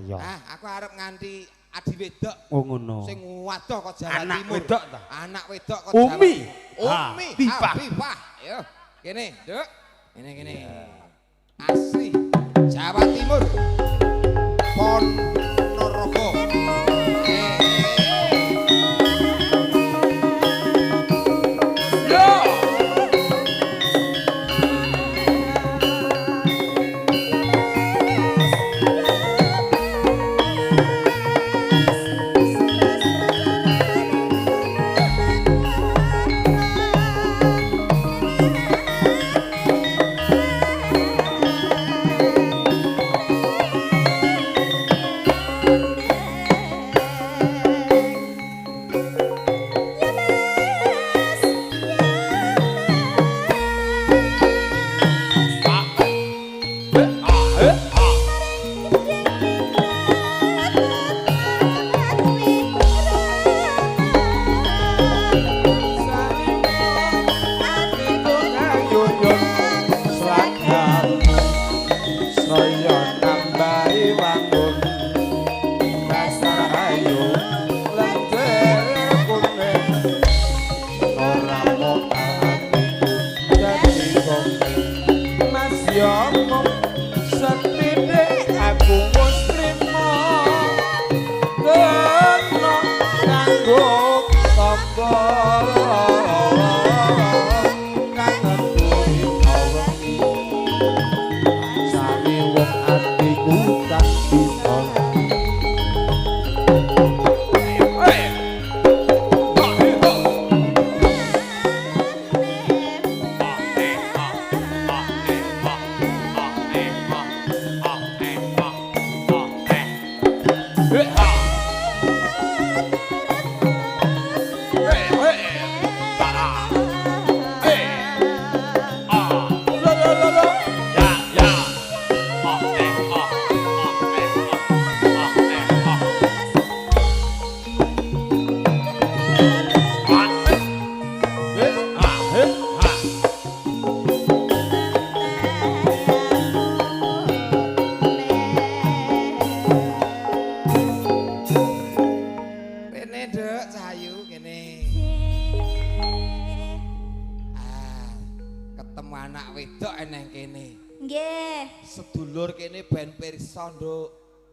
iya. Aku arep nganti adi wedok. Oh ngono. Sing wadoh kok Jawa Anak Timur. wedok ta? Anak wedok kok Umi. Umi. Hafifah. Yo. Kene, Duk. Kene. Asli Jawa Timur. Ponorogo.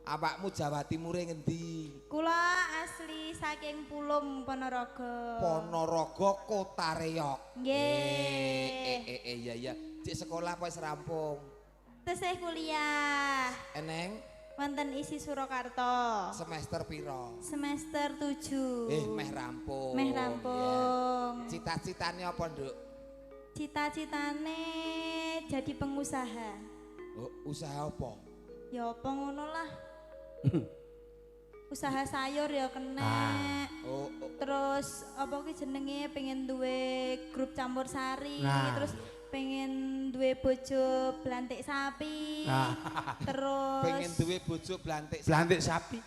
Awakmu Jawa Timure ngendi? Kula asli saking Pulung Ponorogo. Ponorogo Kota Reyok. Nggih. Iya. Cek sekolah apa wis rampung? Tesih kuliah. Eneng wonten isi Surakarta. Semester piro? Semester 7. Meh rampung. Meh rampung. Cita-citane apa, Nduk? Cita-citane jadi pengusaha. Oh, usaha apa? Ya apa ngono lah. Usaha sayur ya kena. Terus apa ki jenenge pengen duwe grup campur sari, terus pengen duwe bojo blantik sapi. Terus pengen duwe bojo blantik sapi.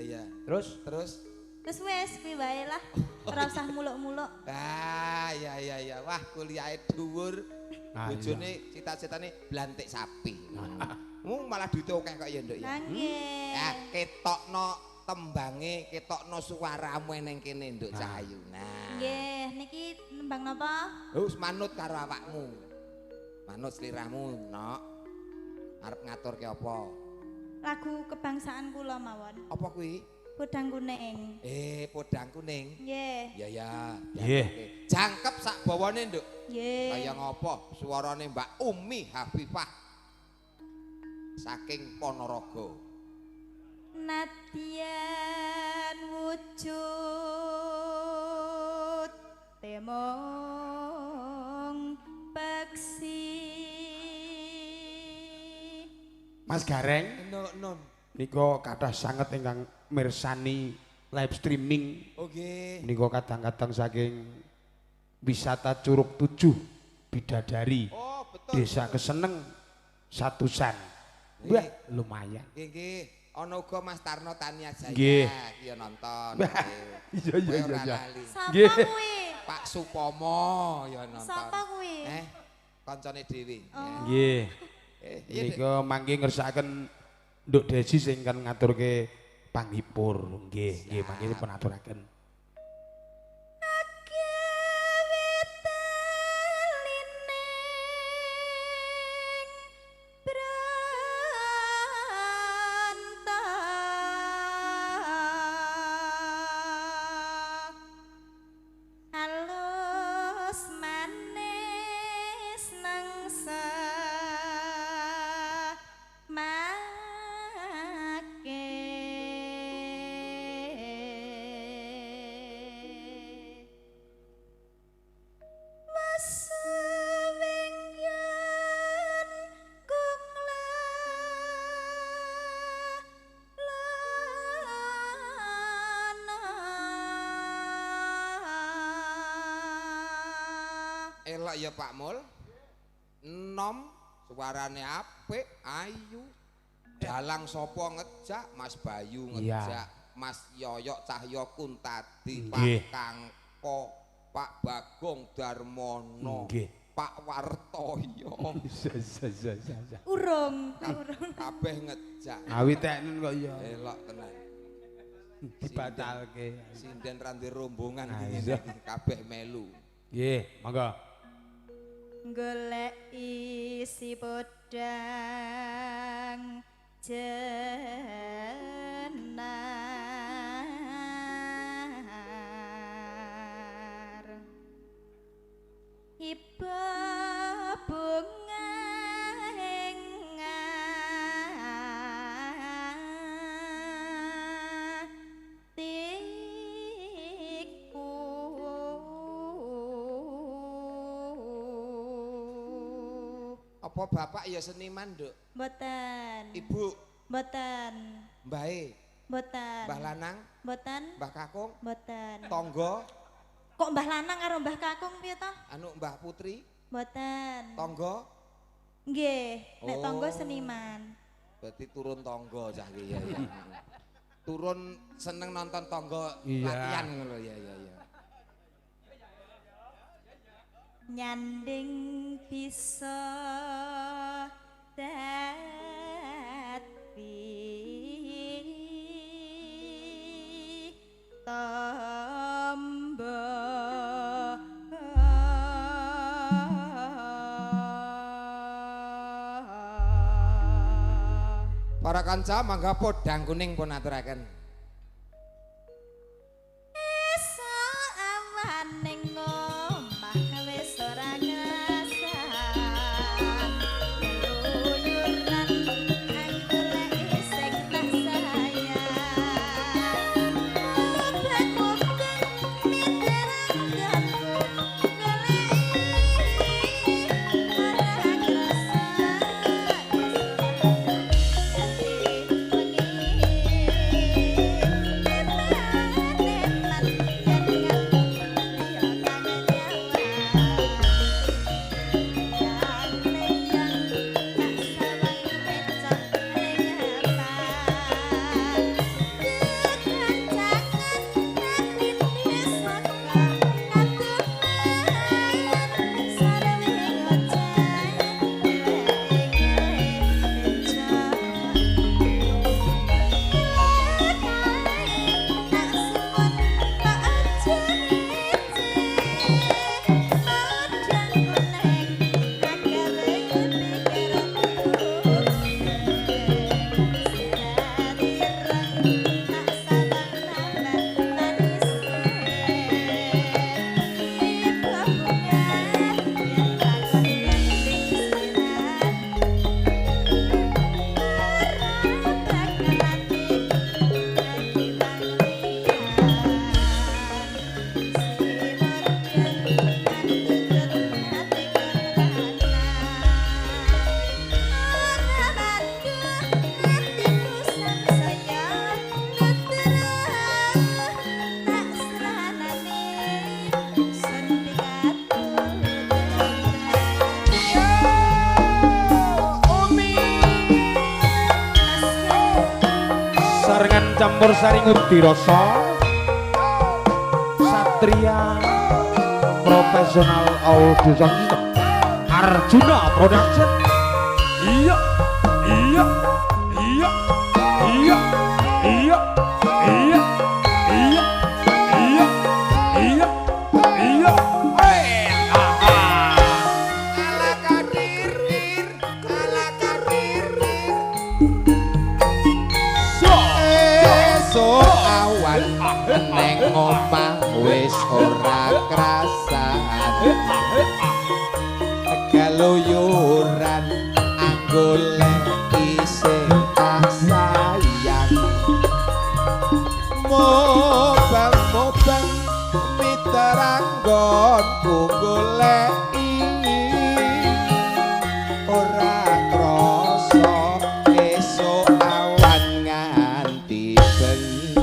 Ya. Terus wes kuwi wae lah. Ora usah muluk-muluk. Ya. Wah, kuliahe dhuwur. Bojone cita-citane blantik sapi. Malah duite akeh kok ya, Nduk ya. Nggih. Ketokno tembange, ketokno suaramu ning kene, Nduk Cahayu. Nah. Nggih, niki nembang napa? Wis manut karo awakmu. Manut sliramu, Nok. Arep ngaturke apa? Lagu kebangsaan kula mawon. Apa kuwi? Podang Kuning. Podang Kuning. Nggih. Ya. Nggih. Jangkep sak bawane, Nduk. Nggih. Kaya ngopo suarane Mbak Umi Hafifah saking Ponorogo. Nadyan wujud temong peksi. Mas Gareng, Non. nika kathah sanget ingkang mirsani live streaming. Oke. Nika kadang-kadang saking wisata Curug 7 Bidadari. Oh, betul. Desa Keseneng Satusan. Wah, lumayan. Nggih. Ana uga Mas Tarno Tania Jaya Nggih. ya nonton. Iya. Sapa kuwi? Pak Supomo ya nonton. Sapa kuwi? Kancane dhewe. Nggih. Iya. Nika mangke ngersakaken Nduk Desi sing kan ngaturke panghipur. Nggih, nggih mangke pun aturaken. Elok ya Pak Mul. Enom suarane apik, ayu. Dalang sapa ngejak? Mas Bayu ngejak, Mas Yoyok Cahya Kuntadi, Pak Kangko, Pak Bagong Darmono, Pak Wartoyo. Urung. Kabeh ngejak. Awi teknen kok ya. Elok tenan. Dibatalke. Sinden randi rombongan iki kabeh melu. Nggih, monggo. Golek isi podang jenar iba bunga Apa bapak ya seniman, Nduk? Mboten. Ibu? Mboten. Mbahe? Mboten. Mbah Lanang? Mboten. Mbah Kakung? Mboten. Tonggo? Kok Mbah Lanang karo Mbah Kakung piye to? Anu Mbah Putri? Mboten. Tonggo? Nggih, nek tonggo seniman. Berarti turun tonggo cah iki ya. Turun seneng nonton tonggo latihan ngono ya ya ya. Nyanding bisa dadi tamba para kanca mangga podang kuning pun aturaken. esuk awaning omah wis ora ngrasa keluyuran anggone sing tak sayang obrak-obrak miterang ganggu goleki ora ngrasa Sarengan campur sari ngerti rasa Satria Profesional Audio Sound System Arjuna Production. Iya, iya, iya. Neng omah wis ora krasan galuyuran anggoleki sing tak sayang mobang miteranggonku goleki ora krasa esuk awan nganti bengi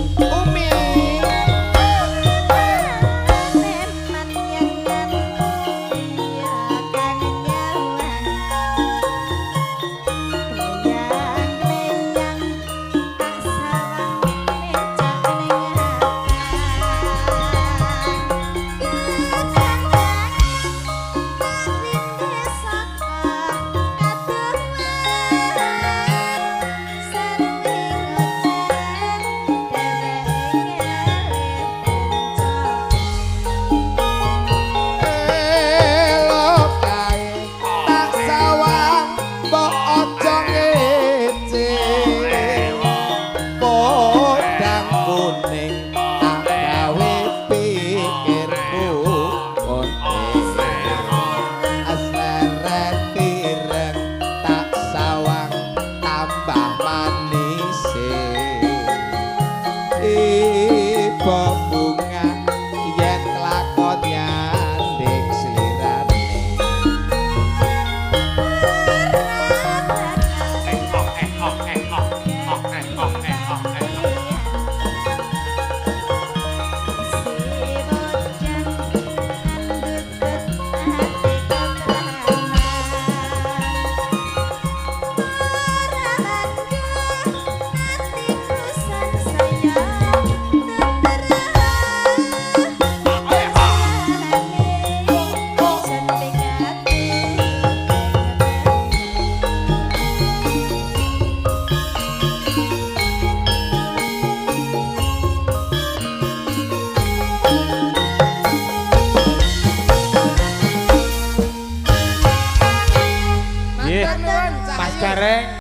bunga yen lakon nyanding slirane Mas Gareng